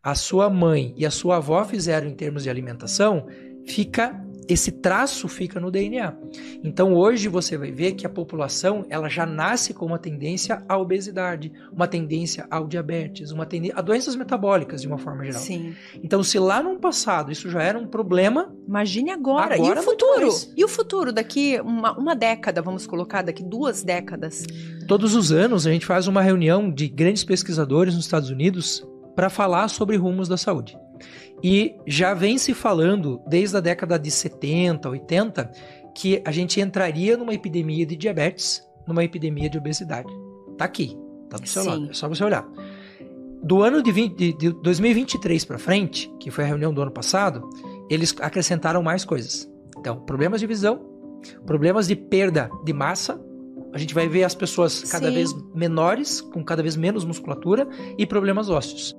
a sua mãe e a sua avó fizeram em termos de alimentação, esse traço fica no DNA. Então hoje você vai ver que a população ela já nasce com uma tendência à obesidade, uma tendência ao diabetes, uma tendência a doenças metabólicas de uma forma geral. Sim. Então se lá no passado isso já era um problema, imagine agora. E o futuro? E o futuro daqui uma década, vamos colocar, daqui 2 décadas? Todos os anos a gente faz uma reunião de grandes pesquisadores nos Estados Unidos para falar sobre rumos da saúde. E já vem se falando, desde a década de 70, 80, que a gente entraria numa epidemia de diabetes, numa epidemia de obesidade. Tá aqui, tá do seu lado, é só você olhar. Do ano de 2023 para frente, que foi a reunião do ano passado, eles acrescentaram mais coisas. Então, problemas de visão, problemas de perda de massa, a gente vai ver as pessoas cada vez menores, com cada vez menos musculatura, e problemas ósseos.